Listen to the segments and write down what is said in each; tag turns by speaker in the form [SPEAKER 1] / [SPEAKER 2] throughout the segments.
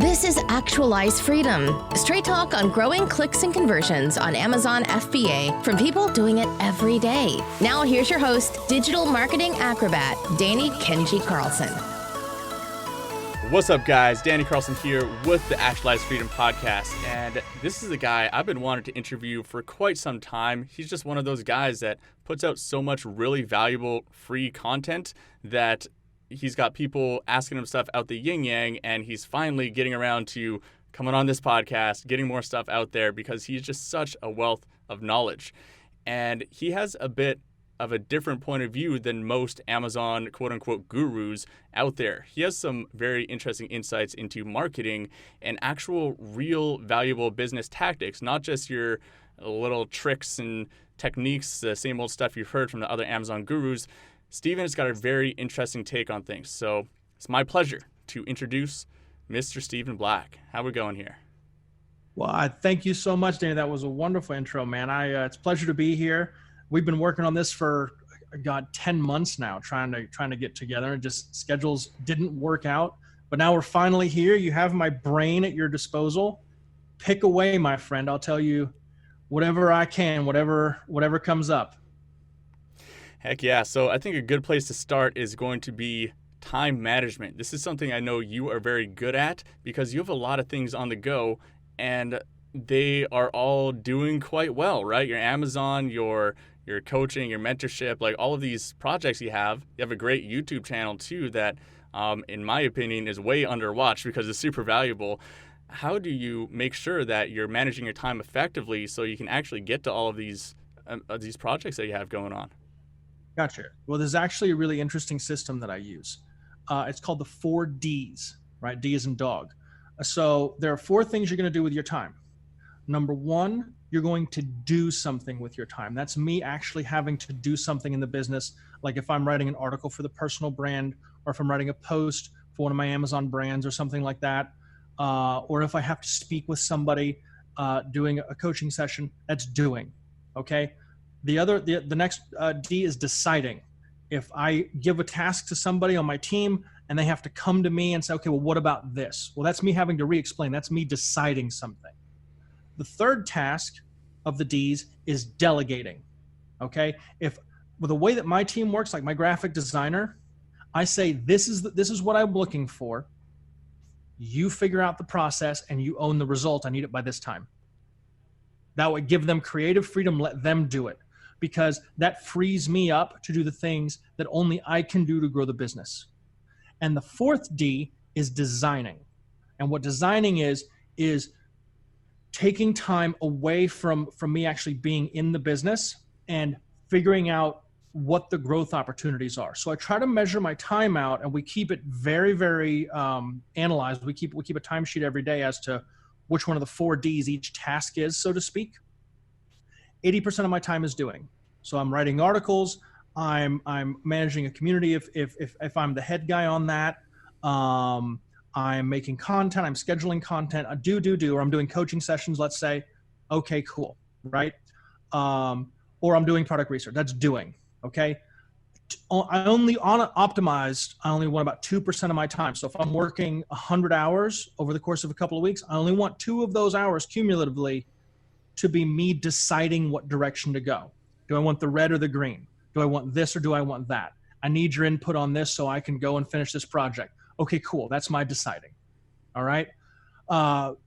[SPEAKER 1] This is Actualize Freedom, straight talk on growing clicks and conversions on Amazon FBA from people doing it every day. Now here's your host, digital marketing acrobat, Danny Kenji Carlson.
[SPEAKER 2] What's up, guys? Danny Carlson here with the Actualize Freedom podcast, and this is a guy I've been wanting to interview for quite some time. He's just one of those guys that puts out so much really valuable free content that he's got people asking him stuff out the yin-yang, and he's finally getting around to coming on this podcast, getting more stuff out there because he's just such a wealth of knowledge. And he has a bit of a different point of view than most Amazon quote-unquote gurus out there. He has some very interesting insights into marketing and actual real valuable business tactics, not just your little tricks and techniques, the same old stuff you've heard from the other Amazon gurus. Steven has got a very interesting take on things. So it's my pleasure to introduce Mr. Steven Black. How we going here?
[SPEAKER 3] Well, I thank you so much, Danny. That was a wonderful intro, man. It's a pleasure to be here. We've been working on this for 10 months now, trying to get together, and just schedules didn't work out. But now we're finally here. You have my brain at your disposal. Pick away, my friend. I'll tell you whatever I can, whatever comes up.
[SPEAKER 2] Heck yeah. So I think a good place to start is going to be time management. This is something I know you are very good at because you have a lot of things on the go and they are all doing quite well, right? Your Amazon, your coaching, your mentorship, like all of these projects you have. You have a great YouTube channel too that, in my opinion, is way underwatched because it's super valuable. How do you make sure that you're managing your time effectively so you can actually get to all of these projects that you have going on?
[SPEAKER 3] Gotcha. Well, there's actually a really interesting system that I use. It's called the 4 Ds, right? D as in dog. So there are 4 things you're going to do with your time. Number 1, you're going to do something with your time. That's me actually having to do something in the business. Like if I'm writing an article for the personal brand, or if I'm writing a post for one of my Amazon brands or something like that. Or if I have to speak with somebody doing a coaching session, that's doing, okay? The next D is deciding. If I give a task to somebody on my team and they have to come to me and say, okay, well, what about this? Well, that's me having to re-explain. That's me deciding something. The third task of the D's is delegating, okay? With the way that my team works, like my graphic designer, I say, this is what I'm looking for. You figure out the process and you own the result. I need it by this time. That would give them creative freedom, let them do it, because that frees me up to do the things that only I can do to grow the business. And the fourth D is designing. And what designing is taking time away from me actually being in the business and figuring out what the growth opportunities are. So I try to measure my time out, and we keep it very, very analyzed. We keep a timesheet every day as to which one of the 4 Ds each task is, so to speak. 80% of my time is doing. So I'm writing articles. I'm managing a community if I'm the head guy on that. I'm making content. I'm scheduling content. I do, or I'm doing coaching sessions. Let's say, okay, cool, right? Or I'm doing product research. That's doing. Okay. I only want about 2% of my time. So if I'm working 100 hours over the course of a couple of weeks, I only want 2 of those hours cumulatively to be me deciding what direction to go. Do I want the red or the green? Do I want this or do I want that? I need your input on this so I can go and finish this project. Okay, cool. That's my deciding. All right.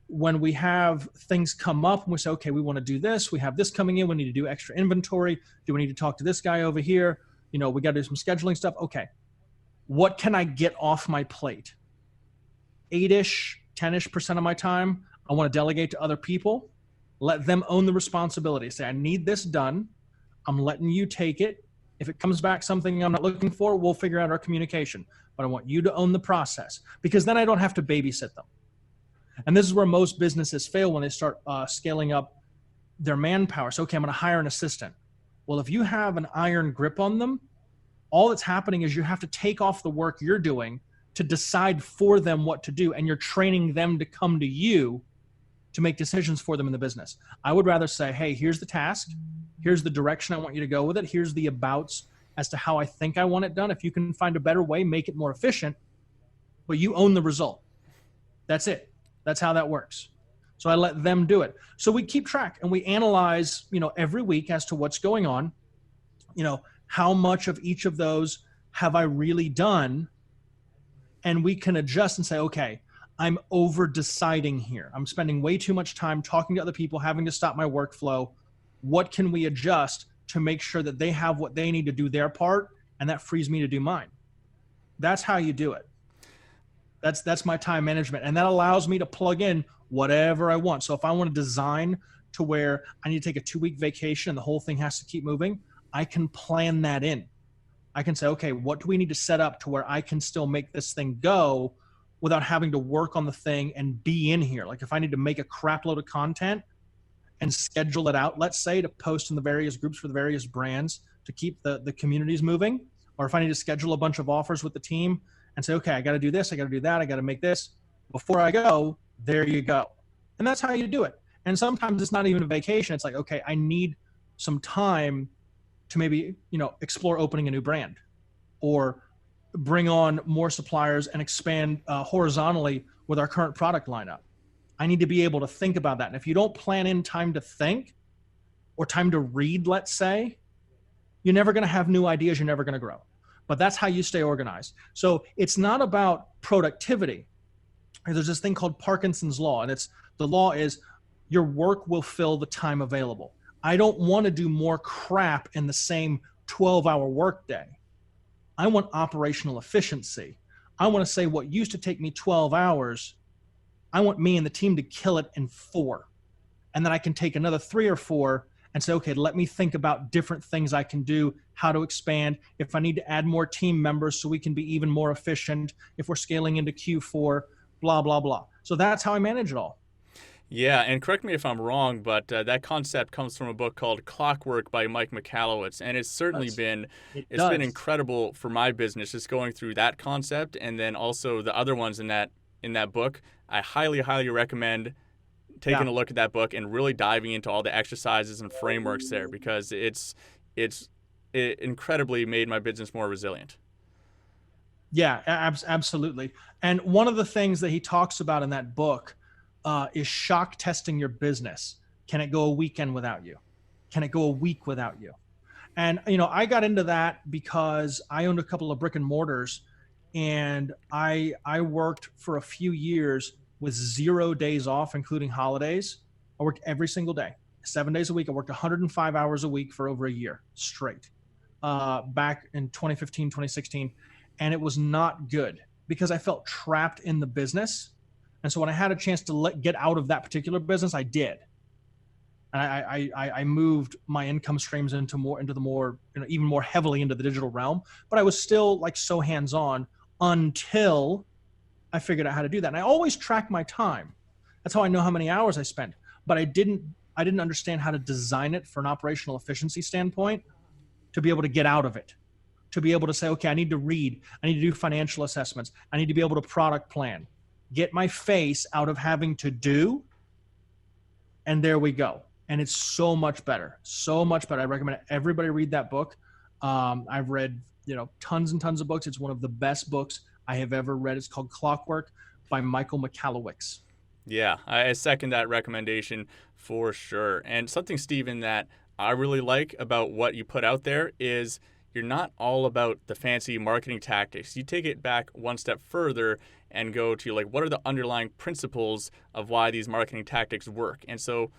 [SPEAKER 3] When we have things come up and we say, okay, we want to do this. We have this coming in. We need to do extra inventory. Do we need to talk to this guy over here? We got to do some scheduling stuff. Okay. What can I get off my plate? 8-ish, 10-ish% of my time, I want to delegate to other people. Let them own the responsibility. Say, I need this done. I'm letting you take it. If it comes back something I'm not looking for, we'll figure out our communication. But I want you to own the process, because then I don't have to babysit them. And this is where most businesses fail when they start scaling up their manpower. So, okay, I'm going to hire an assistant. Well, if you have an iron grip on them, all that's happening is you have to take off the work you're doing to decide for them what to do. And you're training them to come to you to make decisions for them in the business. I would rather say, hey, here's the task. Here's the direction I want you to go with it. Here's the abouts as to how I think I want it done. If you can find a better way, make it more efficient, but you own the result. That's it. That's how that works. So I let them do it. So we keep track and we analyze, every week as to what's going on, how much of each of those have I really done? And we can adjust and say, okay, I'm over deciding here. I'm spending way too much time talking to other people, having to stop my workflow. What can we adjust to make sure that they have what they need to do their part, and that frees me to do mine? That's how you do it. That's my time management. And that allows me to plug in whatever I want. So if I want to design to where I need to take a 2-week vacation and the whole thing has to keep moving, I can plan that in. I can say, okay, what do we need to set up to where I can still make this thing go without having to work on the thing and be in here? Like if I need to make a crap load of content and schedule it out, let's say, to post in the various groups for the various brands to keep the communities moving, or if I need to schedule a bunch of offers with the team and say, okay, I got to do this, I got to do that, I got to make this. Before I go, there you go. And that's how you do it. And sometimes it's not even a vacation. It's like, okay, I need some time to maybe, explore opening a new brand or bring on more suppliers and expand horizontally with our current product lineup. I need to be able to think about that. And if you don't plan in time to think or time to read, let's say, you're never going to have new ideas. You're never going to grow. But that's how you stay organized. So it's not about productivity. There's this thing called Parkinson's law, and the law is your work will fill the time available. I don't want to do more crap in the same 12-hour workday. I want operational efficiency. I want to say what used to take me 12 hours, I want me and the team to kill it in 4. And then I can take another 3 or 4 and say, okay, let me think about different things I can do, how to expand, if I need to add more team members so we can be even more efficient, if we're scaling into Q4, blah, blah, blah. So that's how I manage it all.
[SPEAKER 2] Yeah, and correct me if I'm wrong, but that concept comes from a book called Clockwork by Mike Michalowicz, and it's certainly been incredible for my business just going through that concept, and then also the other ones in that book. I highly, highly recommend taking a look at that book and really diving into all the exercises and frameworks there, because it incredibly made my business more resilient.
[SPEAKER 3] Yeah, absolutely. And one of the things that he talks about in that book is shock testing your business. Can it go a weekend without you? Can it go a week without you? And, I got into that because I owned a couple of brick and mortars, and I worked for a few years with 0 days off, including holidays. I worked every single day, 7 days a week. I worked 105 hours a week for over a year straight, back in 2015, 2016. And it was not good because I felt trapped in the business. And so when I had a chance to get out of that particular business, I did. And I moved my income streams into the more, even more heavily into the digital realm. But I was still like so hands-on until I figured out how to do that. And I always track my time. That's how I know how many hours I spent. But I didn't understand how to design it for an operational efficiency standpoint to be able to get out of it. To be able to say, okay, I need to read. I need to do financial assessments. I need to be able to product plan. Get my face out of having to do. And there we go. And it's so much better. So much better. I recommend everybody read that book. I've read, tons and tons of books. It's one of the best books I have ever read. It's called Clockwork by Michael Michalowicz.
[SPEAKER 2] Yeah, I second that recommendation for sure. And something, Stephen, that I really like about what you put out there is you're not all about the fancy marketing tactics. You take it back one step further and go to what are the underlying principles of why these marketing tactics work? And so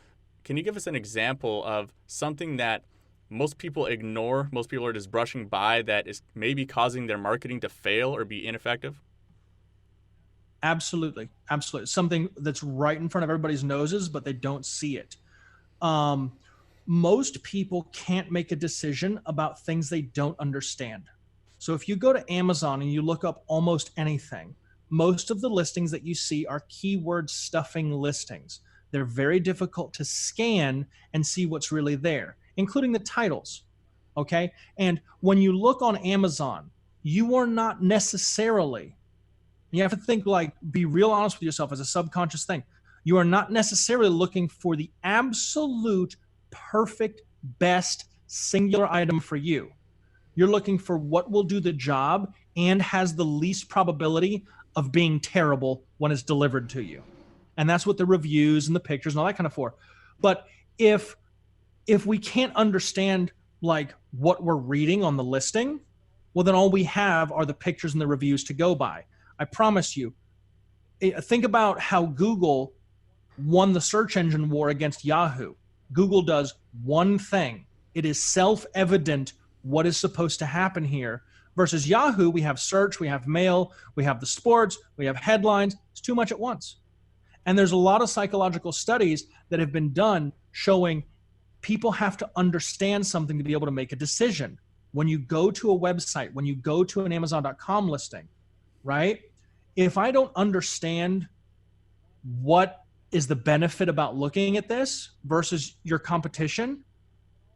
[SPEAKER 2] can you give us an example of something that most people ignore, most people are just brushing by, that is maybe causing their marketing to fail or be ineffective?
[SPEAKER 3] Absolutely. Absolutely. Something that's right in front of everybody's noses, but they don't see it. Most people can't make a decision about things they don't understand. So if you go to Amazon and you look up almost anything, most of the listings that you see are keyword stuffing listings. They're very difficult to scan and see what's really there, including the titles. Okay. And when you look on Amazon, you are not necessarily, you have to think, be real honest with yourself as a subconscious thing. You are not necessarily looking for the absolute perfect, best singular item for you. You're looking for what will do the job and has the least probability of being terrible when it's delivered to you. And that's what the reviews and the pictures and all that kind of for. But if we can't understand like what we're reading on the listing, well, then all we have are the pictures and the reviews to go by. I promise you, think about how Google won the search engine war against Yahoo. Google does one thing. It is self-evident what is supposed to happen here. Versus Yahoo, we have search, we have mail, we have the sports, we have headlines. It's too much at once. And there's a lot of psychological studies that have been done showing people have to understand something to be able to make a decision. When you go to a website, when you go to an Amazon.com listing, right? If I don't understand what is the benefit about looking at this versus your competition,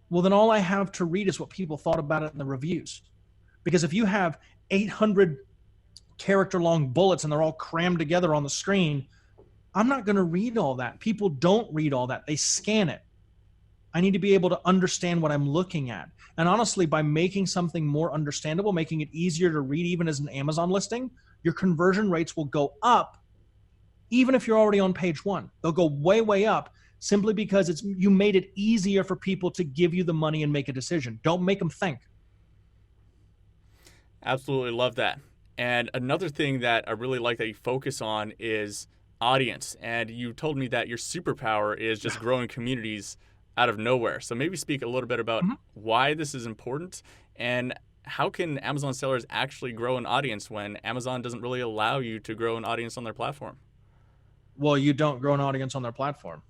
[SPEAKER 3] well, then all I have to read is what people thought about it in the reviews. Because if you have 800 character long bullets and they're all crammed together on the screen, I'm not going to read all that. People don't read all that. They scan it. I need to be able to understand what I'm looking at. And honestly, by making something more understandable, making it easier to read even as an Amazon listing, your conversion rates will go up even if you're already on page one. They'll go way, way up simply because you made it easier for people to give you the money and make a decision. Don't make them think.
[SPEAKER 2] Absolutely love that. And another thing that I really like that you focus on is audience. And you told me that your superpower is just growing communities out of nowhere. So maybe speak a little bit about why this is important and how can Amazon sellers actually grow an audience when Amazon doesn't really allow you to grow an audience on their platform?
[SPEAKER 3] Well, you don't grow an audience on their platform.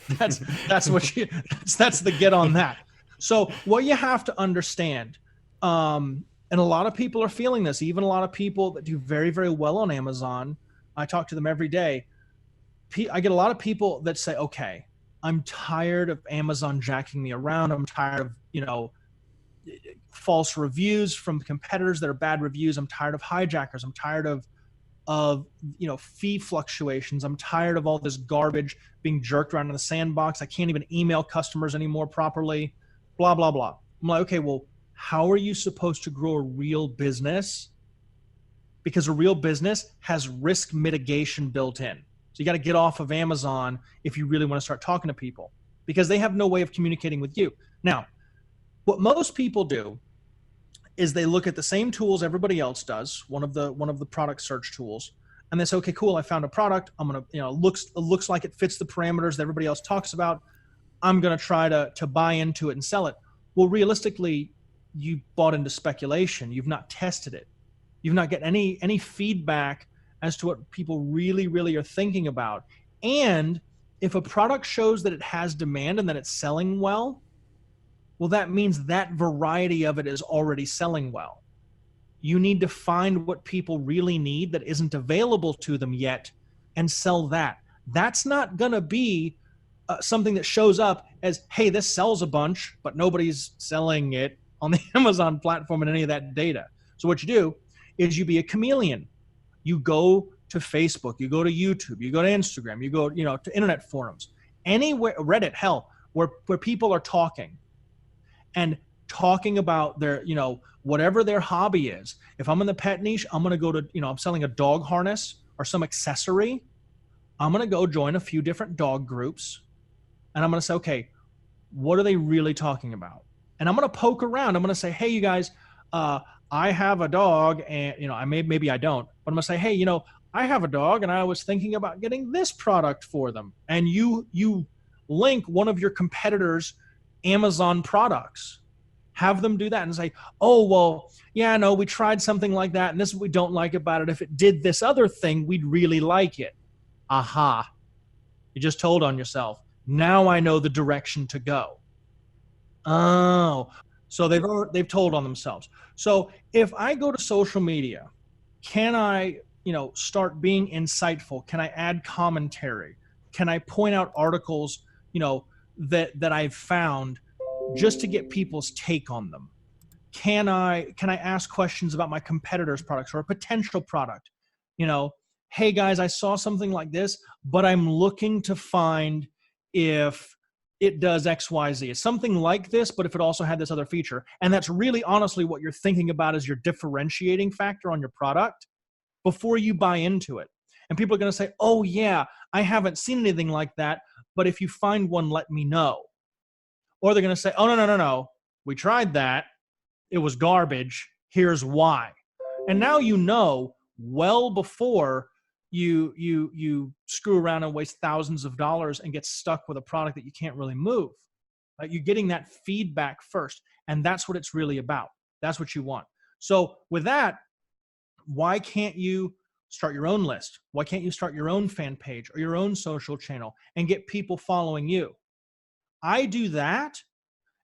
[SPEAKER 3] That's the get on that. So what you have to understand, and a lot of people are feeling this, even a lot of people that do very, very well on Amazon. I talk to them every day. I get a lot of people that say, okay, I'm tired of Amazon jacking me around. I'm tired of, false reviews from competitors that are bad reviews. I'm tired of hijackers. I'm tired of fee fluctuations. I'm tired of all this garbage being jerked around in the sandbox. I can't even email customers anymore properly, blah, blah, blah. I'm like, okay, well, how are you supposed to grow a real business? Because a real business has risk mitigation built in. So you got to get off of Amazon if you really want to start talking to people because they have no way of communicating with you. Now, what most people do is they look at the same tools everybody else does, one of the product search tools, and they say, okay, cool, I found a product. I'm going to, looks like it fits the parameters that everybody else talks about. I'm going to try to buy into it and sell it. Well, realistically, you bought into speculation. You've not tested it. You've not get any feedback as to what people really, really are thinking about. And if a product shows that it has demand and that it's selling well, well, that means that variety of it is already selling well. You need to find what people really need that isn't available to them yet and sell that. That's not going to be something that shows up as, hey, this sells a bunch, but nobody's selling it on the Amazon platform and any of that data. So what you do is you be a chameleon. You go to Facebook, you go to YouTube, you go to Instagram, you go, to internet forums, anywhere, Reddit, hell, where people are talking about their, whatever their hobby is. If I'm in the pet niche, I'm going to go to, I'm selling a dog harness or some accessory. I'm going to go join a few different dog groups and I'm going to say, okay, what are they really talking about? And I'm going to poke around. I'm going to say, hey, you guys, I have a dog and, maybe I don't, but I'm going to say, hey, I have a dog and I was thinking about getting this product for them. And you link one of your competitors' Amazon products, have them do that and say, oh, well, yeah, no, we tried something like that. And this is what we don't like about it. If it did this other thing, we'd really like it. Aha. You just told on yourself. Now I know the direction to go. Oh, so they've told on themselves. So if I go to social media, can I, start being insightful? Can I add commentary? Can I point out articles, that I've found just to get people's take on them? Can I ask questions about my competitors' products or a potential product? Hey guys, I saw something like this, but I'm looking to find if it does X, Y, Z. It's something like this, but if it also had this other feature. And that's really honestly what you're thinking about as your differentiating factor on your product before you buy into it. And people are going to say, oh yeah, I haven't seen anything like that, but if you find one, let me know. Or they're going to say, oh, no. We tried that. It was garbage. Here's why. And now you know well before you screw around and waste thousands of dollars and get stuck with a product that you can't really move. You're getting that feedback first. And that's what it's really about. That's what you want. So with that, why can't you start your own list? Why can't you start your own fan page or your own social channel and get people following you? I do that.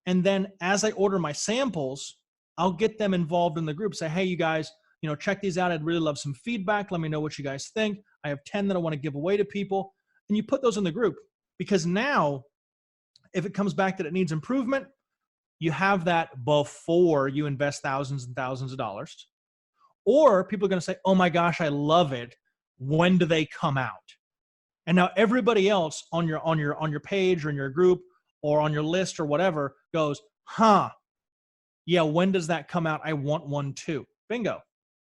[SPEAKER 3] And then as I order my samples, I'll get them involved in the group. Say, hey, you guys, check these out. I'd really love some feedback. Let me know what you guys think. I have 10 that I want to give away to people. And you put those in the group, because now if it comes back that it needs improvement, you have that before you invest thousands and thousands of dollars. Or people are going to say, oh my gosh, I love it. When do they come out? And now everybody else on your page or in your group or on your list or whatever goes, yeah, when does that come out? I want one too. Bingo.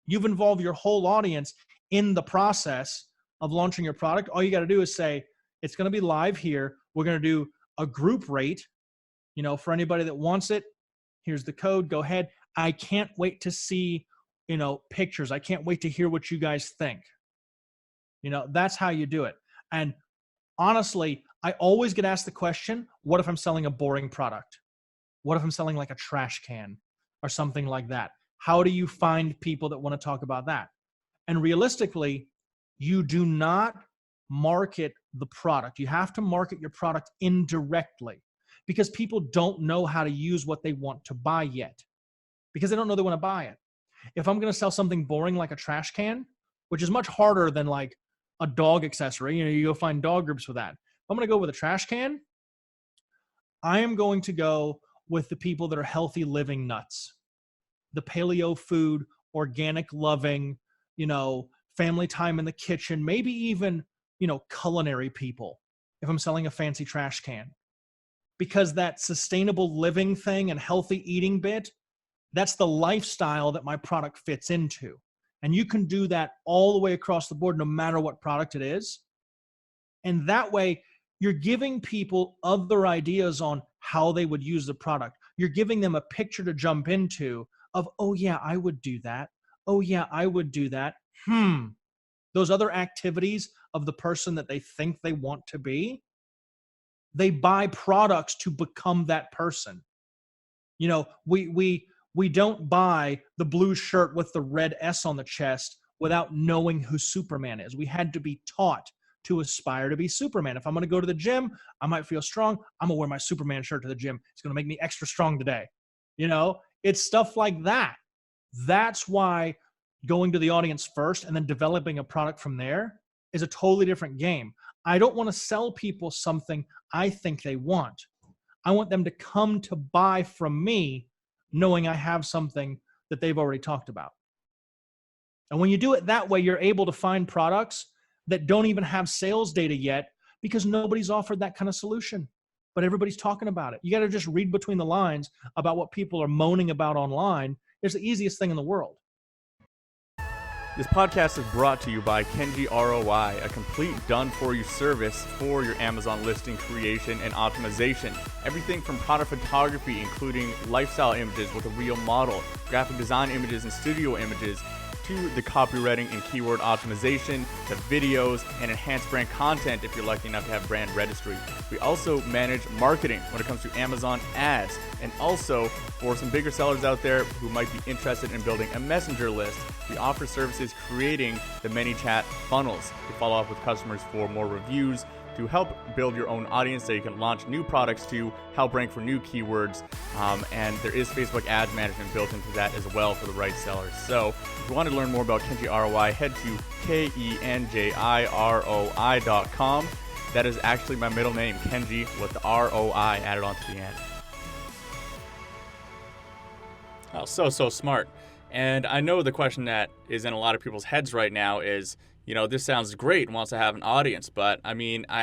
[SPEAKER 3] You've involved your whole audience in the process of launching your product. All you got to do is say, it's going to be live here. We're going to do a group rate, for anybody that wants it. Here's the code. Go ahead. I can't wait to see, pictures. I can't wait to hear what you guys think. That's how you do it. And honestly, I always get asked the question, what if I'm selling a boring product? What if I'm selling like a trash can or something like that? How do you find people that want to talk about that? And realistically, you do not market the product. You have to market your product indirectly, because people don't know how to use what they want to buy yet, because they don't know they want to buy it. If I'm going to sell something boring like a trash can, which is much harder than like a dog accessory, you go find dog groups with that. If I'm going to go with a trash can, I am going to go with the people that are healthy living nuts, the paleo food, organic loving, family time in the kitchen, maybe even, culinary people, if I'm selling a fancy trash can. Because that sustainable living thing and healthy eating bit, that's the lifestyle that my product fits into. And you can do that all the way across the board, no matter what product it is. And that way, you're giving people other ideas on how they would use the product. You're giving them a picture to jump into of, oh yeah, I would do that. Oh yeah, I would do that. Those other activities of the person that they think they want to be, they buy products to become that person. We don't buy the blue shirt with the red S on the chest without knowing who Superman is. We had to be taught to aspire to be Superman. If I'm going to go to the gym, I might feel strong. I'm going to wear my Superman shirt to the gym. It's going to make me extra strong today. It's stuff like that. That's why going to the audience first and then developing a product from there is a totally different game. I don't want to sell people something I think they want. I want them to come to buy from me knowing I have something that they've already talked about. And when you do it that way, you're able to find products that don't even have sales data yet, because nobody's offered that kind of solution, but everybody's talking about it. You got to just read between the lines about what people are moaning about online. It's the easiest thing in the world.
[SPEAKER 2] This podcast is brought to you by Kenji ROI, a complete done-for-you service for your Amazon listing creation and optimization. Everything from product photography, including lifestyle images with a real model, graphic design images and studio images, to the copywriting and keyword optimization, to videos and enhanced brand content if you're lucky enough to have brand registry. We also manage marketing when it comes to Amazon ads. And also, for some bigger sellers out there who might be interested in building a messenger list, we offer services creating the ManyChat funnels to follow up with customers for more reviews, to help build your own audience so you can launch new products, to help rank for new keywords. And there is Facebook ads management built into that as well for the right sellers. So if you want to learn more about Kenji ROI, head to KenjiROI.com. That is actually my middle name, Kenji, with the ROI added onto the end. Oh, so smart. And I know the question that is in a lot of people's heads right now is, this sounds great once I have an audience, but I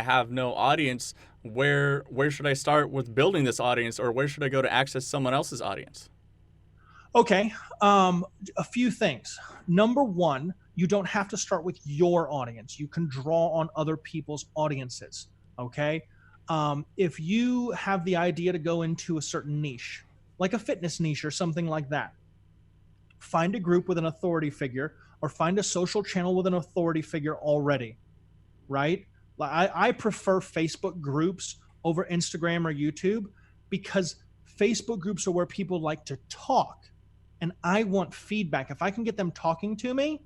[SPEAKER 2] have no audience. Where should I start with building this audience, or where should I go to access someone else's audience?
[SPEAKER 3] Okay, a few things. Number one, you don't have to start with your audience. You can draw on other people's audiences, okay? If you have the idea to go into a certain niche, like a fitness niche or something like that, find a group with an authority figure or find a social channel with an authority figure already, right? I prefer Facebook groups over Instagram or YouTube because Facebook groups are where people like to talk, and I want feedback. If I can get them talking to me,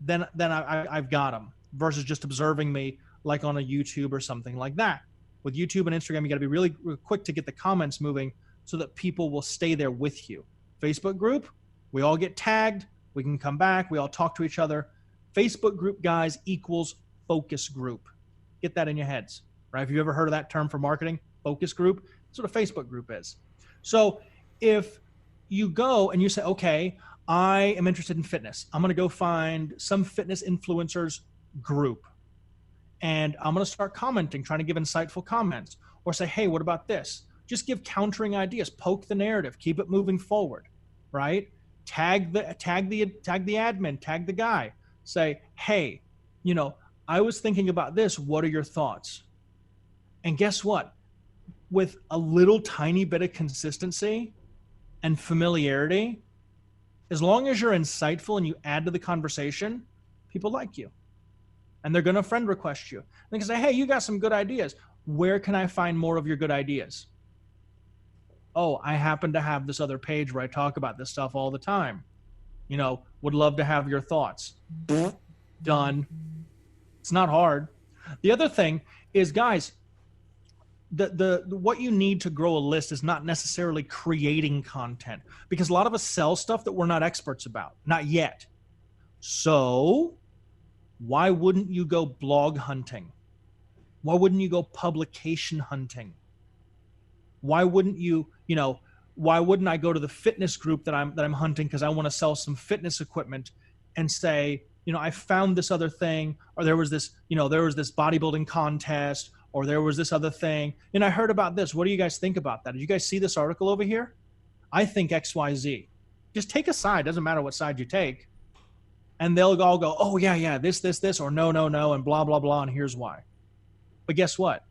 [SPEAKER 3] then I've got them, versus just observing me like on a YouTube or something like that. With YouTube and Instagram, you got to be really quick to get the comments moving so that people will stay there with you. Facebook group, we all get tagged, we can come back, we all talk to each other. Facebook group, guys, equals focus group. Get that in your heads, right? Have you ever heard of that term for marketing? Focus group? That's what a Facebook group is. So if you go and you say, okay, I am interested in fitness. I'm going to go find some fitness influencers group, and I'm going to start commenting, trying to give insightful comments, or say, hey, what about this? Just give countering ideas, poke the narrative, keep it moving forward, right? Tag the admin, tag the guy, say, hey, I was thinking about this. What are your thoughts? And guess what? With a little tiny bit of consistency and familiarity, as long as you're insightful and you add to the conversation, people like you. And they're going to friend request you. They can say, hey, you got some good ideas. Where can I find more of your good ideas? Oh, I happen to have this other page where I talk about this stuff all the time. Would love to have your thoughts. Done. It's not hard. The other thing is, guys, the what you need to grow a list is not necessarily creating content, because a lot of us sell stuff that we're not experts about, not yet. So why wouldn't you go blog hunting? Why wouldn't you go publication hunting? Why wouldn't why wouldn't I go to the fitness group that I'm hunting because I want to sell some fitness equipment and say, I found this other thing, or there was this bodybuilding contest, or there was this other thing, and I heard about this. What do you guys think about that? Did you guys see this article over here? I think XYZ. Just take a side. Doesn't matter what side you take. And they'll all go, oh, yeah, this, or no, and blah, blah, blah, and here's why. But guess what?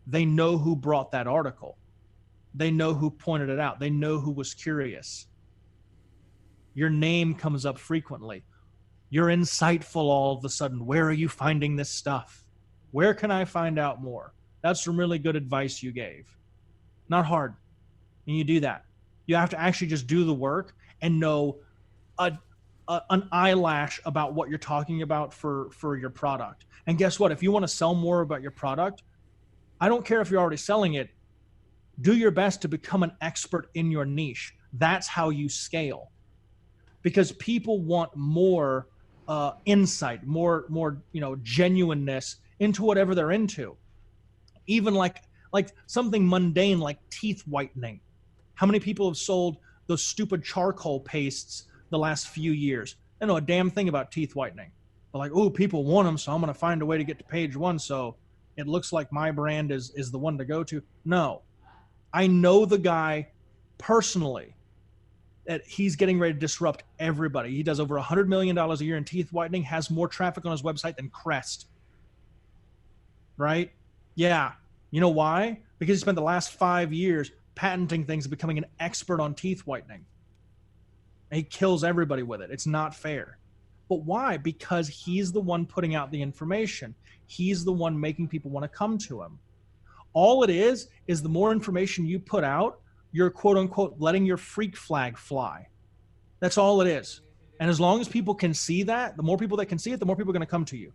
[SPEAKER 3] They know who brought that article. They know who pointed it out. They know who was curious. Your name comes up frequently. You're insightful all of a sudden. Where are you finding this stuff? Where can I find out more? That's some really good advice you gave. Not hard. And you do that. You have to actually just do the work and know an eyelash about what you're talking about for your product. And guess what? If you want to sell more about your product, I don't care if you're already selling it. Do your best to become an expert in your niche. That's how you scale. Because people want more insight, more genuineness into whatever they're into. Even like something mundane like teeth whitening. How many people have sold those stupid charcoal pastes the last few years? They know a damn thing about teeth whitening. But like, oh, people want them, so I'm going to find a way to get to page one so it looks like my brand is the one to go to. No. I know the guy personally, that he's getting ready to disrupt everybody. He does over $100 million a year in teeth whitening, has more traffic on his website than Crest. Right? Yeah. You know why? Because he spent the last 5 years patenting things and becoming an expert on teeth whitening. And he kills everybody with it. It's not fair. But why? Because he's the one putting out the information. He's the one making people want to come to him. All it is the more information you put out, you're quote unquote letting your freak flag fly. That's all it is. And as long as people can see that, the more people that can see it, the more people are going to come to you.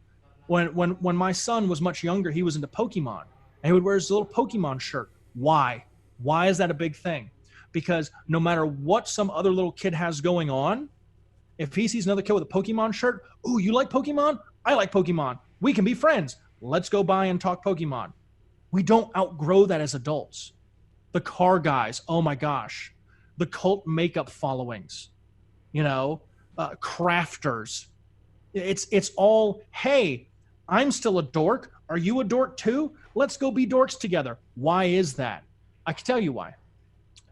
[SPEAKER 3] When my son was much younger, he was into Pokemon, and he would wear his little Pokemon shirt. Why? Why is that a big thing? Because no matter what some other little kid has going on, if he sees another kid with a Pokemon shirt, ooh, you like Pokemon? I like Pokemon. We can be friends. Let's go by and talk Pokemon. We don't outgrow that as adults. The car guys, oh my gosh. The cult makeup followings, crafters. It's all, hey, I'm still a dork. Are you a dork too? Let's go be dorks together. Why is that? I can tell you why.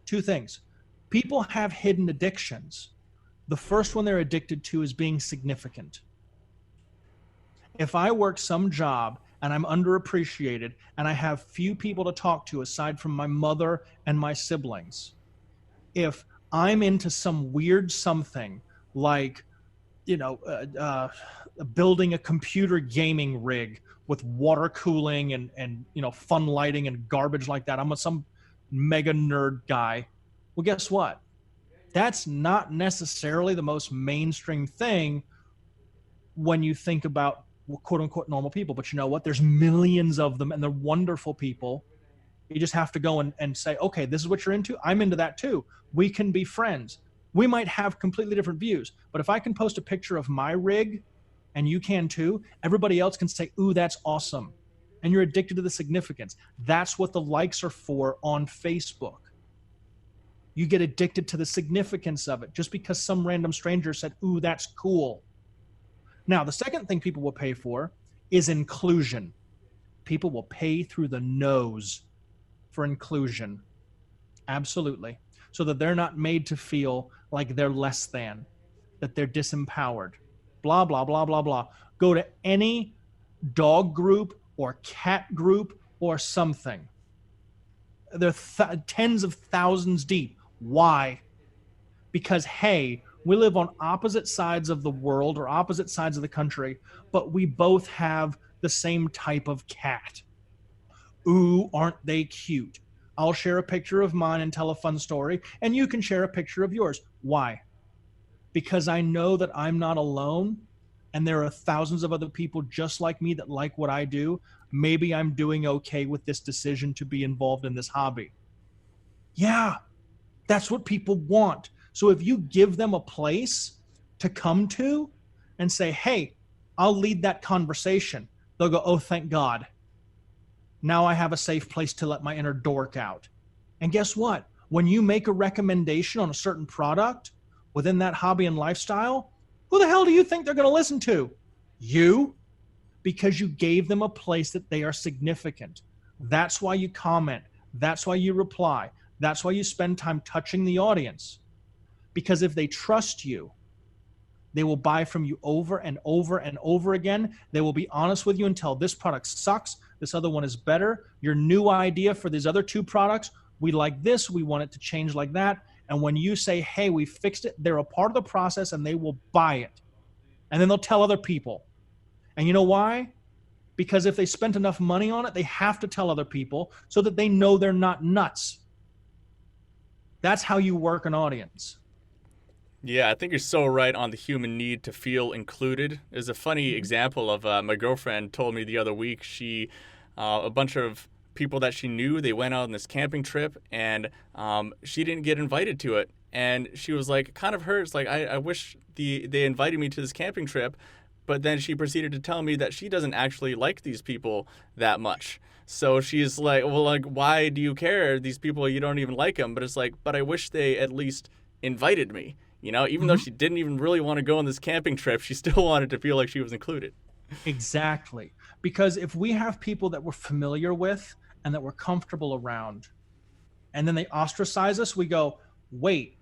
[SPEAKER 3] Two things. People have hidden addictions. The first one they're addicted to is being significant. If I work some job and I'm underappreciated and I have few people to talk to aside from my mother and my siblings, if I'm into some weird something like, building a computer gaming rig with water cooling and fun lighting and garbage like that, I'm some mega nerd guy. Well, guess what? That's not necessarily the most mainstream thing when you think about quote unquote normal people. But you know what? There's millions of them and they're wonderful people. You just have to go and say, okay, this is what you're into. I'm into that too. We can be friends. We might have completely different views, but if I can post a picture of my rig and you can too, everybody else can say, ooh, that's awesome. And you're addicted to the significance. That's what the likes are for on Facebook. You get addicted to the significance of it just because some random stranger said, ooh, that's cool. Now, the second thing people will pay for is inclusion. People will pay through the nose for inclusion. Absolutely. So that they're not made to feel like they're less than, that they're disempowered. Blah, blah, blah, blah, blah. Go to any dog group or cat group or something. They're tens of thousands deep. Why? Because, hey, we live on opposite sides of the world or opposite sides of the country, but we both have the same type of cat. Ooh, aren't they cute? I'll share a picture of mine and tell a fun story, and you can share a picture of yours. Why? Because I know that I'm not alone, and there are thousands of other people just like me that like what I do. Maybe I'm doing okay with this decision to be involved in this hobby. Yeah, that's what people want. So if you give them a place to come to and say, hey, I'll lead that conversation, they'll go, oh, thank God. Now I have a safe place to let my inner dork out. And guess what? When you make a recommendation on a certain product within that hobby and lifestyle, who the hell do you think they're going to listen to? You? Because you gave them a place that they are significant. That's why you comment. That's why you reply. That's why you spend time touching the audience. Because if they trust you, they will buy from you over and over and over again. They will be honest with you and tell this product sucks. This other one is better. Your new idea for these other two products, we like this. We want it to change like that. And when you say, hey, we fixed it, they're a part of the process and they will buy it. And then they'll tell other people. And you know why? Because if they spent enough money on it, they have to tell other people so that they know they're not nuts. That's how you work an audience.
[SPEAKER 2] Yeah, I think you're so right on the human need to feel included. There's a funny example of my girlfriend told me the other week. A bunch of people that she knew, they went out on this camping trip and she didn't get invited to it. And she was like, kind of hurts. Like, I wish they invited me to this camping trip. But then she proceeded to tell me that she doesn't actually like these people that much. So she's like, well, like, why do you care? These people, you don't even like them. But it's like, but I wish they at least invited me. You know, even though she didn't even really want to go on this camping trip, she still wanted to feel like she was included.
[SPEAKER 3] Exactly. Because if we have people that we're familiar with and that we're comfortable around, and then they ostracize us, we go, wait,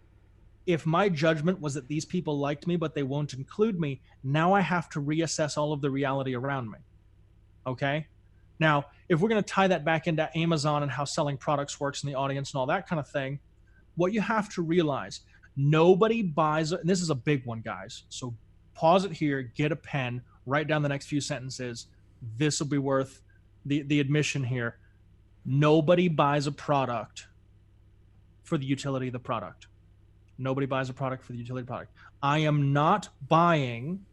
[SPEAKER 3] if my judgment was that these people liked me, but they won't include me, now I have to reassess all of the reality around me. Okay? Now, if we're going to tie that back into Amazon and how selling products works in the audience and all that kind of thing, what you have to realize, nobody buys, and this is a big one, guys. So pause it here, get a pen, write down the next few sentences. This will be worth the admission here. Nobody buys a product for the utility of the product. Nobody buys a product for the utility of the product. I am not buying,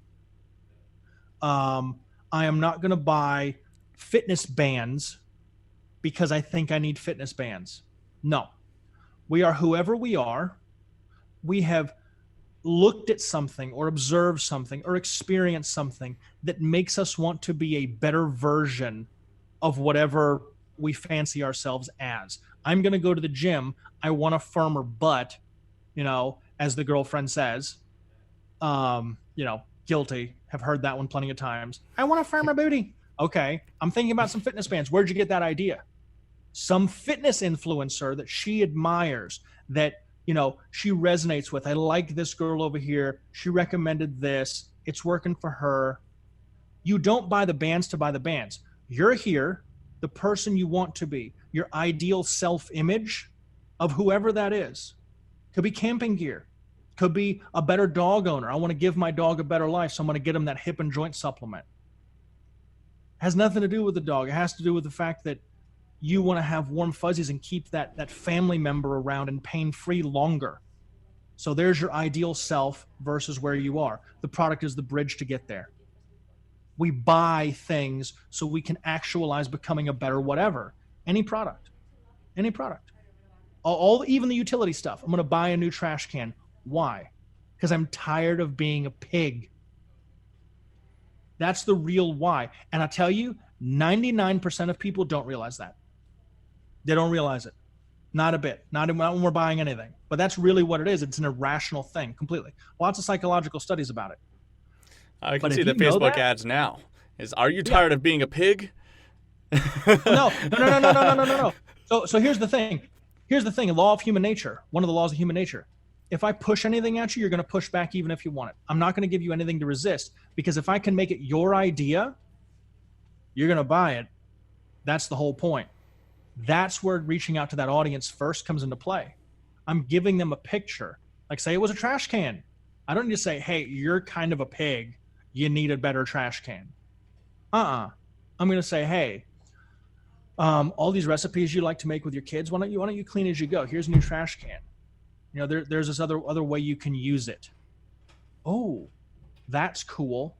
[SPEAKER 3] I am not going to buy fitness bands because I think I need fitness bands. No. We are whoever we are. We have looked at something or observed something or experienced something that makes us want to be a better version of whatever we fancy ourselves as. I'm going to go to the gym. I want a firmer butt, you know, as the girlfriend says. Guilty. Have heard that one plenty of times. I want a firmer booty. Okay. I'm thinking about some fitness bands. Where'd you get that idea? Some fitness influencer that she admires, that she resonates with. I like this girl over here. She recommended this. It's working for her. You don't buy the bands to buy the bands. You're here, the person you want to be, your ideal self-image of whoever that is. Could be camping gear. Could be a better dog owner. I want to give my dog a better life, so I'm going to get him that hip and joint supplement. Has nothing to do with the dog. It has to do with the fact that you want to have warm fuzzies and keep that family member around and pain-free longer. So there's your ideal self versus where you are. The product is the bridge to get there. We buy things so we can actualize becoming a better whatever. Any product. Even the utility stuff. I'm going to buy a new trash can. Why? Because I'm tired of being a pig. That's the real why. And I tell you, 99% of people don't realize that. They don't realize it. Not a bit. Not when we're buying anything. But that's really what it is. It's an irrational thing completely. Lots of psychological studies about it.
[SPEAKER 2] I can see the Facebook ads now. Are you tired of being a pig?
[SPEAKER 3] No. So here's the thing. Law of human nature. One of the laws of human nature. If I push anything at you, you're going to push back even if you want it. I'm not going to give you anything to resist, because if I can make it your idea, you're going to buy it. That's the whole point. That's where reaching out to that audience first comes into play. I'm giving them a picture. Like, say it was a trash can. I don't need to say, hey, you're kind of a pig. You need a better trash can. I'm going to say, hey, all these recipes you like to make with your kids, why don't you clean as you go? Here's a new trash can. There's this other way you can use it. Oh, that's cool.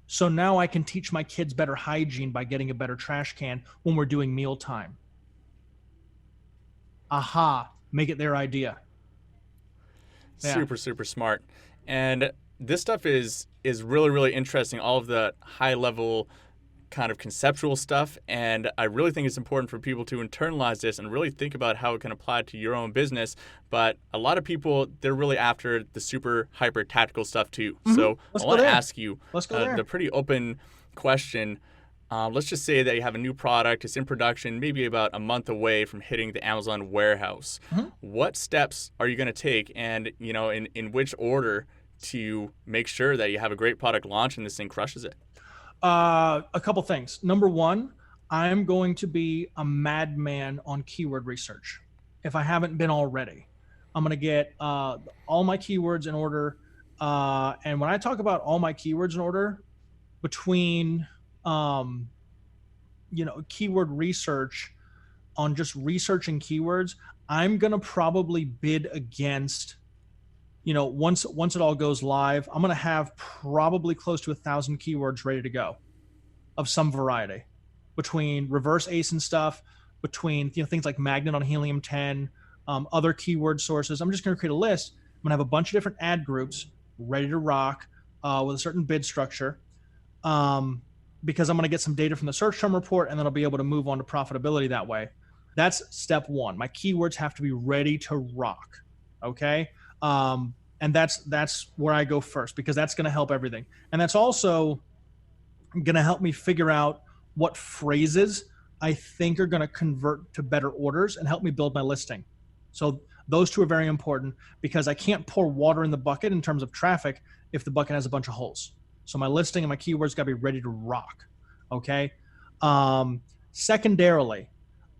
[SPEAKER 3] So now I can teach my kids better hygiene by getting a better trash can when we're doing mealtime. Aha, make it their idea. Yeah.
[SPEAKER 2] Super, super smart. And this stuff is really, really interesting, all of the high level kind of conceptual stuff. And I really think it's important for people to internalize this and really think about how it can apply to your own business. But a lot of people, they're really after the super hyper tactical stuff too. Mm-hmm. So I want to ask you the pretty open question. Let's just say that you have a new product, it's in production, maybe about a month away from hitting the Amazon warehouse. Mm-hmm. What steps are you going to take, and in which order, to make sure that you have a great product launch and this thing crushes it?
[SPEAKER 3] A couple things. Number one, I'm going to be a madman on keyword research. If I haven't been already, I'm going to get all my keywords in order. And when I talk about all my keywords in order, between keyword research, on just researching keywords, I'm going to probably bid against, once it all goes live, I'm going to have probably close to 1,000 keywords ready to go of some variety, between reverse ASIN stuff, between things like magnet on helium-10, other keyword sources. I'm just going to create a list. I'm going to have a bunch of different ad groups ready to rock with a certain bid structure, because I'm going to get some data from the search term report, and then I'll be able to move on to profitability that way. That's step one. My keywords have to be ready to rock. Okay. And that's where I go first, because that's going to help everything. And that's also going to help me figure out what phrases I think are going to convert to better orders and help me build my listing. So those two are very important, because I can't pour water in the bucket in terms of traffic if the bucket has a bunch of holes. So my listing and my keywords got to be ready to rock. Okay. Secondarily,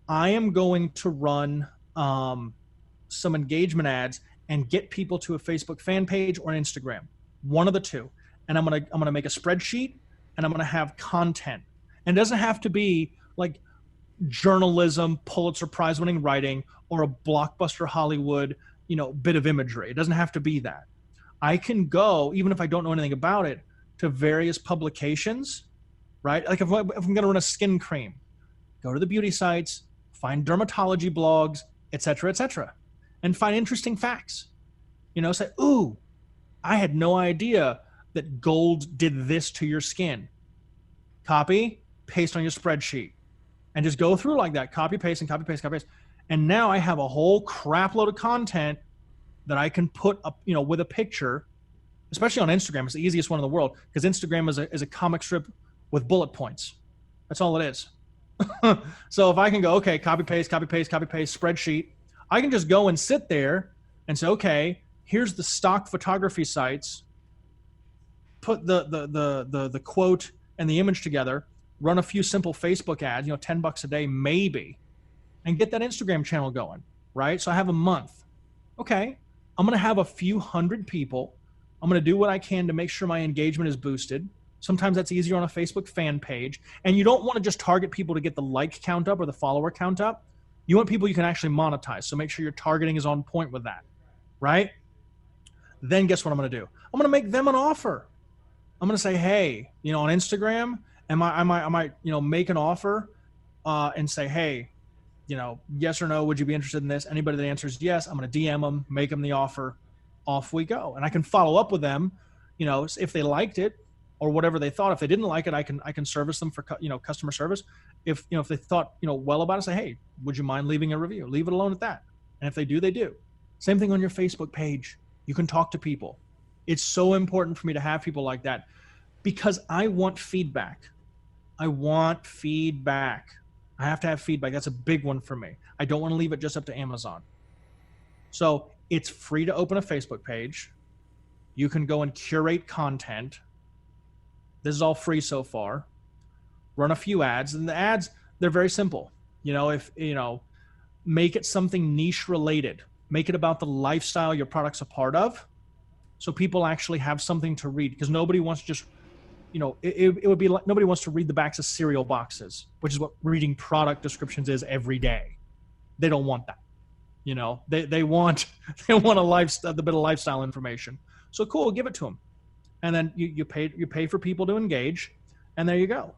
[SPEAKER 3] I am going to run some engagement ads and get people to a Facebook fan page or an Instagram, one of the two. And I'm gonna make a spreadsheet, and I'm gonna have content. And it doesn't have to be like journalism, Pulitzer Prize winning writing, or a blockbuster Hollywood, bit of imagery. It doesn't have to be that. I can go, even if I don't know anything about it, to various publications, right? Like if I'm gonna run a skin cream, go to the beauty sites, find dermatology blogs, et cetera, and find interesting facts. Say, ooh, I had no idea that gold did this to your skin. Copy, paste on your spreadsheet, and just go through like that. Copy, paste, and copy, paste, copy, paste. And now I have a whole crap load of content that I can put up, with a picture, especially on Instagram. It's the easiest one in the world, because Instagram is a comic strip with bullet points. That's all it is. So if I can go, okay, copy, paste, spreadsheet, I can just go and sit there and say, okay, here's the stock photography sites, put the quote and the image together, run a few simple Facebook ads, $10 a day maybe, and get that Instagram channel going, right? So I have a month. Okay, I'm going to have a few hundred people. I'm going to do what I can to make sure my engagement is boosted. Sometimes that's easier on a Facebook fan page. And you don't want to just target people to get the like count up or the follower count up. You want people you can actually monetize. So make sure your targeting is on point with that, right? Then guess what I'm going to do? I'm going to make them an offer. I'm going to say, hey, on Instagram, I might make an offer and say, hey, yes or no, would you be interested in this? Anybody that answers yes, I'm going to DM them, make them the offer, off we go. And I can follow up with them, if they liked it or whatever they thought. If they didn't like it, I can service them for, customer service. If they thought, well about it, say, hey, would you mind leaving a review? Leave it alone at that. And if they do, they do. Same thing on your Facebook page. You can talk to people. It's so important for me to have people like that because I want feedback. I want feedback. I have to have feedback. That's a big one for me. I don't want to leave it just up to Amazon. So it's free to open a Facebook page. You can go and curate content. This is all free so far. Run a few ads, and the ads, they're very simple. Make it something niche related. Make it about the lifestyle your product's a part of, so people actually have something to read. Because nobody wants to just, it would be like nobody wants to read the backs of cereal boxes, which is what reading product descriptions is every day. They don't want that. They want a lifestyle, the bit of lifestyle information. So cool, give it to them, and then you pay for people to engage, and there you go.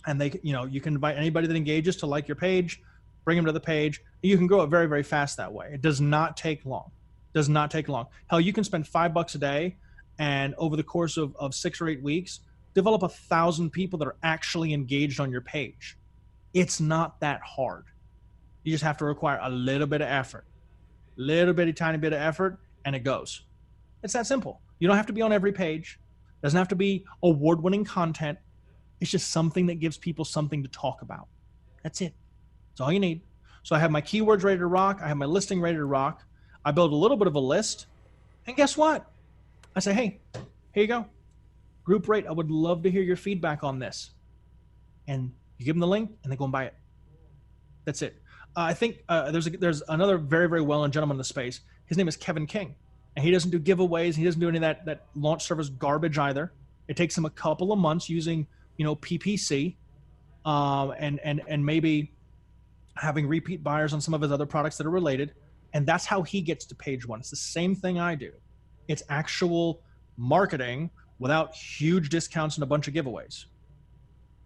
[SPEAKER 3] And they, you can invite anybody that engages to like your page, bring them to the page. You can grow it very, very fast that way. It does not take long. Does not take long. Hell, you can spend $5 a day, and over the course of 6 or 8 weeks, develop 1,000 people that are actually engaged on your page. It's not that hard. You just have to require a little bit of effort, tiny bit of effort, and it goes. It's that simple. You don't have to be on every page. It doesn't have to be award-winning content. It's just something that gives people something to talk about. That's it. That's all you need. So I have my keywords ready to rock. I have my listing ready to rock. I build a little bit of a list. And guess what? I say, hey, here you go. Group rate. I would love to hear your feedback on this. And you give them the link and they go and buy it. That's it. I think there's another very, very well-known gentleman in the space. His name is Kevin King. And he doesn't do giveaways. He doesn't do any of that launch service garbage either. It takes him a couple of months using, PPC and maybe having repeat buyers on some of his other products that are related. And that's how he gets to page 1. It's the same thing I do. It's actual marketing without huge discounts and a bunch of giveaways.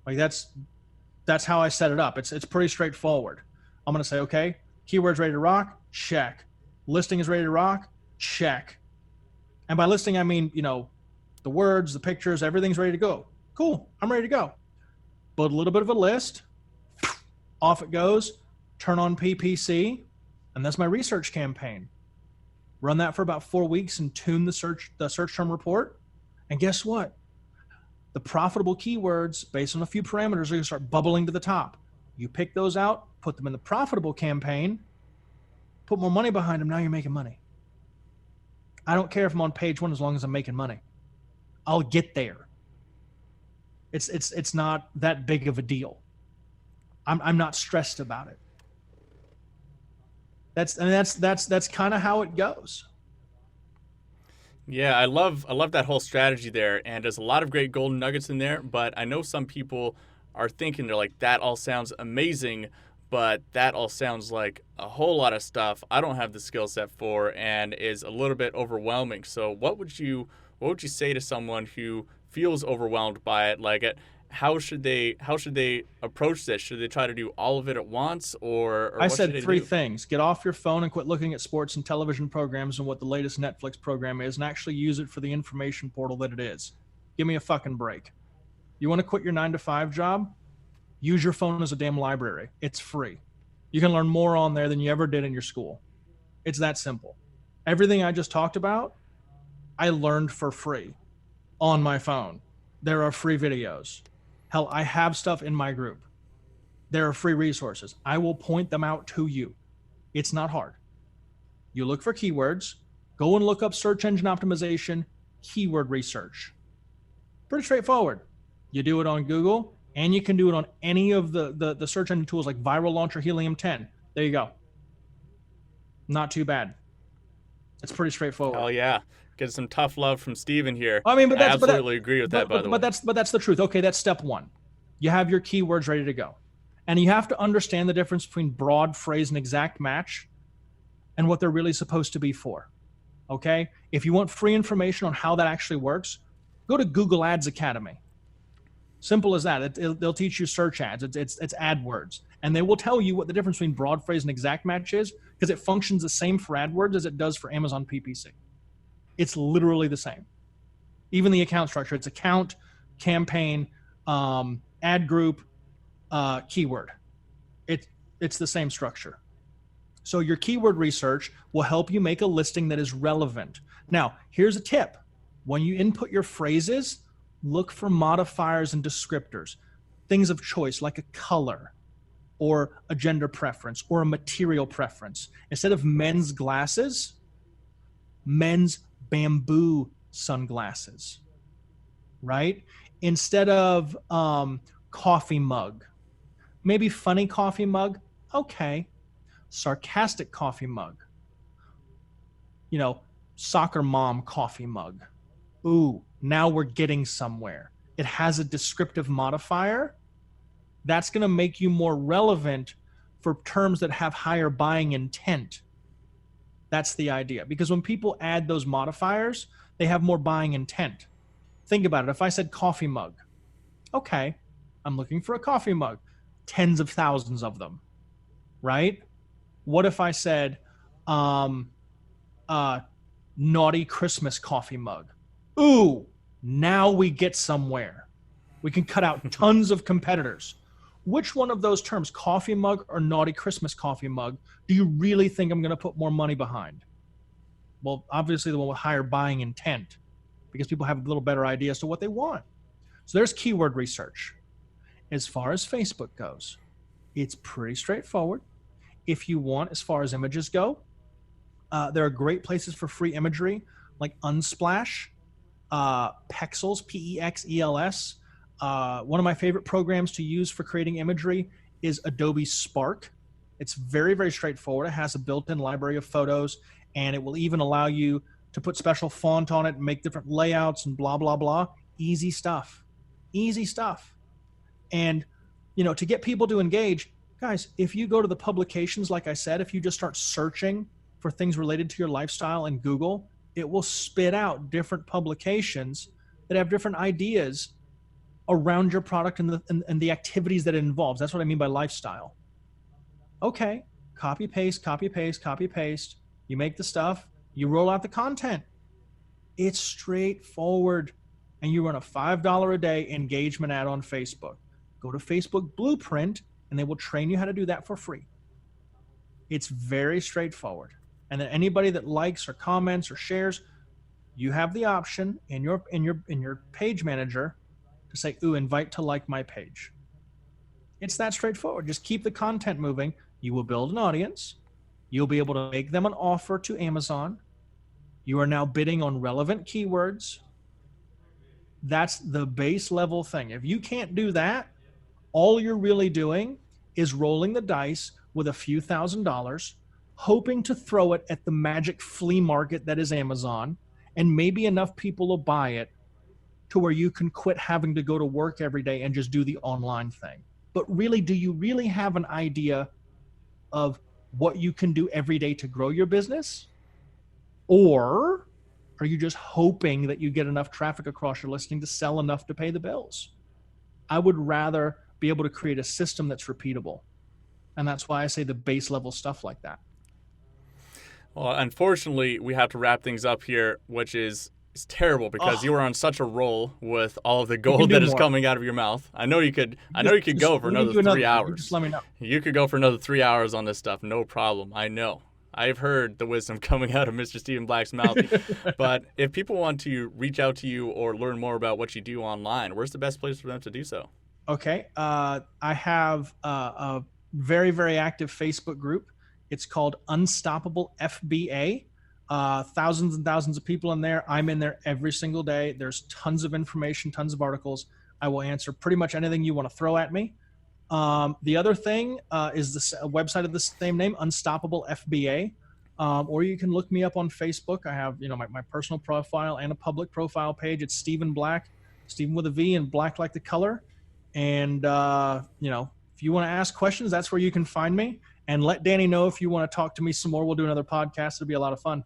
[SPEAKER 3] Like that's how I set it up. It's pretty straightforward. I'm going to say, okay, keywords ready to rock, check. Listing is ready to rock, check. And by listing, I mean, the words, the pictures, everything's ready to go. Cool, I'm ready to go. Build a little bit of a list, off it goes, turn on PPC, and that's my research campaign. Run that for about 4 weeks and tune the search term report. And guess what? The profitable keywords based on a few parameters are going to start bubbling to the top. You pick those out, put them in the profitable campaign, put more money behind them. Now you're making money. I don't care if I'm on page 1 as long as I'm making money. I'll get there. It's not that big of a deal. I'm not stressed about it. That's kind of how it goes.
[SPEAKER 2] Yeah, I love that whole strategy there, and there's a lot of great golden nuggets in there, but I know some people are thinking, they're like, that all sounds amazing, but that all sounds like a whole lot of stuff I don't have the skill set for and is a little bit overwhelming. So what would you say to someone who feels overwhelmed by it? Like, how should they approach this? Should they try to do all of it at once, or
[SPEAKER 3] I said 3 things. Get off your phone and quit looking at sports and television programs and what the latest Netflix program is, and actually use it for the information portal that it is. Give me a fucking break. You want to quit your 9-to-5 job? Use your phone as a damn library. It's free. You can learn more on there than you ever did in your school. It's that simple. Everything I just talked about, I learned for free on my phone. There are free videos. Hell, I have stuff in my group. There are free resources. I will point them out to you. It's not hard. You look for keywords, go and look up search engine optimization, keyword research. Pretty straightforward. You do it on Google, and you can do it on any of the search engine tools like Viral Launcher, Helium 10. There you go. Not too bad. It's pretty straightforward.
[SPEAKER 2] Oh yeah, get some tough love from Steven here.
[SPEAKER 3] I mean, but that's,
[SPEAKER 2] I absolutely agree with that. By the way,
[SPEAKER 3] but that's the truth. Okay, that's step one. You have your keywords ready to go, and you have to understand the difference between broad phrase and exact match, and what they're really supposed to be for. Okay, if you want free information on how that actually works, go to Google Ads Academy. Simple as that. They'll teach you search ads. It's AdWords, and they will tell you what the difference between broad phrase and exact match is, because it functions the same for AdWords as it does for Amazon PPC. It's literally the same. Even the account structure, it's account, campaign, ad group, keyword. It's the same structure. So your keyword research will help you make a listing that is relevant. Now, here's a tip. When you input your phrases, look for modifiers and descriptors, things of choice like a color or a gender preference or a material preference. Instead of men's glasses, men's bamboo sunglasses, right? Instead of coffee mug, maybe funny coffee mug, okay. Sarcastic coffee mug, soccer mom coffee mug. Ooh, now we're getting somewhere. It has a descriptive modifier. That's going to make you more relevant for terms that have higher buying intent. That's the idea. Because when people add those modifiers, they have more buying intent. Think about it. If I said coffee mug, okay, I'm looking for a coffee mug. Tens of thousands of them, right? What if I said naughty Christmas coffee mug? Ooh, now we get somewhere. We can cut out tons of competitors. Which one of those terms, coffee mug or naughty Christmas coffee mug, do you really think I'm going to put more money behind? Well, obviously the one with higher buying intent, because people have a little better idea as to what they want. So there's keyword research. As far as Facebook goes, it's pretty straightforward. If you want, as far as images go, there are great places for free imagery like Unsplash, Pexels, P-E-X-E-L-S. One of my favorite programs to use for creating imagery is Adobe Spark. It's very, very straightforward. It has a built-in library of photos, and it will even allow you to put special font on it and make different layouts and blah, blah, blah. Easy stuff. Easy stuff. And, to get people to engage, guys, if you go to the publications, like I said, if you just start searching for things related to your lifestyle in Google, it will spit out different publications that have different ideas around your product and the activities that it involves. That's what I mean by lifestyle. Okay, copy, paste, copy, paste, copy, paste. You make the stuff, you roll out the content. It's straightforward. And you run a $5 a day engagement ad on Facebook. Go to Facebook Blueprint, and they will train you how to do that for free. It's very straightforward. And then anybody that likes or comments or shares, you have the option in your page manager to say, ooh, invite to like my page. It's that straightforward. Just keep the content moving. You will build an audience. You'll be able to make them an offer to Amazon. You are now bidding on relevant keywords. That's the base level thing. If you can't do that, all you're really doing is rolling the dice with a few $1,000s, hoping to throw it at the magic flea market that is Amazon, and maybe enough people will buy it to where you can quit having to go to work every day and just do the online thing. But really, do you really have an idea of what you can do every day to grow your business? Or are you just hoping that you get enough traffic across your listing to sell enough to pay the bills? I would rather be able to create a system that's repeatable. And that's why I say the base level stuff like that.
[SPEAKER 2] Well, unfortunately, we have to wrap things up here, which is terrible because you were on such a roll with all of the gold that is coming out of your mouth. I know you could go for another 3 hours.
[SPEAKER 3] Just let me know.
[SPEAKER 2] You could go for another 3 hours on this stuff, no problem. I know. I've heard the wisdom coming out of Mr. Steven Black's mouth. But if people want to reach out to you or learn more about what you do online, where's the best place for them to do so?
[SPEAKER 3] Okay. I have a very, very active Facebook group. It's called Unstoppable FBA. Thousands and thousands of people in there. I'm in there every single day. There's tons of information, tons of articles. I will answer pretty much anything you want to throw at me. The other thing is the website of the same name, Unstoppable FBA. Or you can look me up on Facebook. I have, my personal profile and a public profile page. It's Stephen Black, Stephen with a V and Black like the color. And, if you want to ask questions, that's where you can find me. And let Danny know if you want to talk to me some more. We'll do another podcast. It'll be a lot of fun.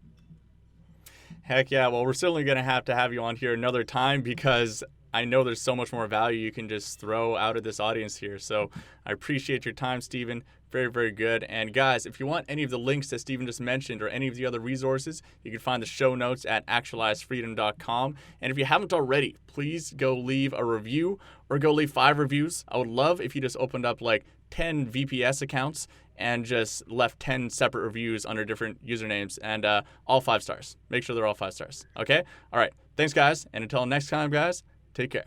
[SPEAKER 2] Heck yeah. Well, we're certainly going to have you on here another time because I know there's so much more value you can just throw out of this audience here. So I appreciate your time, Stephen. Very, very good. And guys, if you want any of the links that Stephen just mentioned or any of the other resources, you can find the show notes at actualizefreedom.com. And if you haven't already, please go leave a review or go leave 5 reviews. I would love if you just opened up like 10 VPS accounts and just left 10 separate reviews under different usernames and all 5 stars. Make sure they're all 5 stars. Okay? All right. Thanks, guys. And until next time, guys, take care.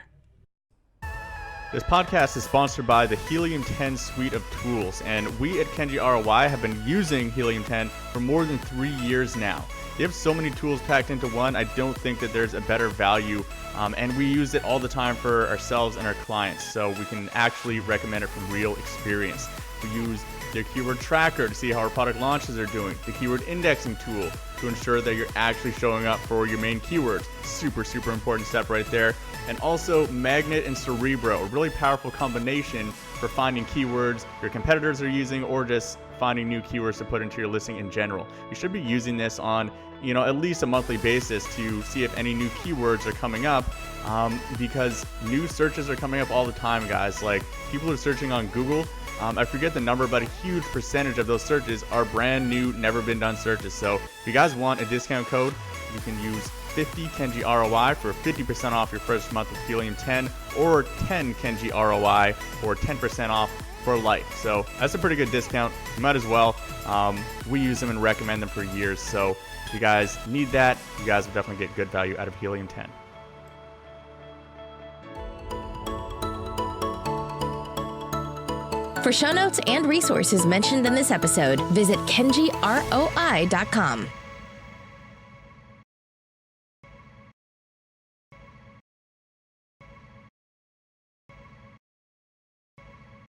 [SPEAKER 2] This podcast is sponsored by the Helium 10 suite of tools, and we at Kenji ROI have been using Helium 10 for more than 3 years now. They have so many tools packed into one, I don't think that there's a better value, and we use it all the time for ourselves and our clients, so we can actually recommend it from real experience. We use their keyword tracker to see how our product launches are doing, the keyword indexing tool to ensure that you're actually showing up for your main keywords. Super, super important step right there. And also Magnet and Cerebro, a really powerful combination for finding keywords your competitors are using or just finding new keywords to put into your listing in general. You should be using this on at least a monthly basis to see if any new keywords are coming up because new searches are coming up all the time, guys. Like people are searching on Google. I forget the number, but a huge percentage of those searches are brand new, never been done searches. So if you guys want a discount code, you can use 50 Kenji ROI for 50% off your first month with Helium 10 or 10 Kenji ROI for 10% off for life. So that's a pretty good discount. You might as well. We use them and recommend them for years. So if you guys need that, you guys will definitely get good value out of Helium 10.
[SPEAKER 1] For show notes and resources mentioned in this episode, visit kenjiroi.com.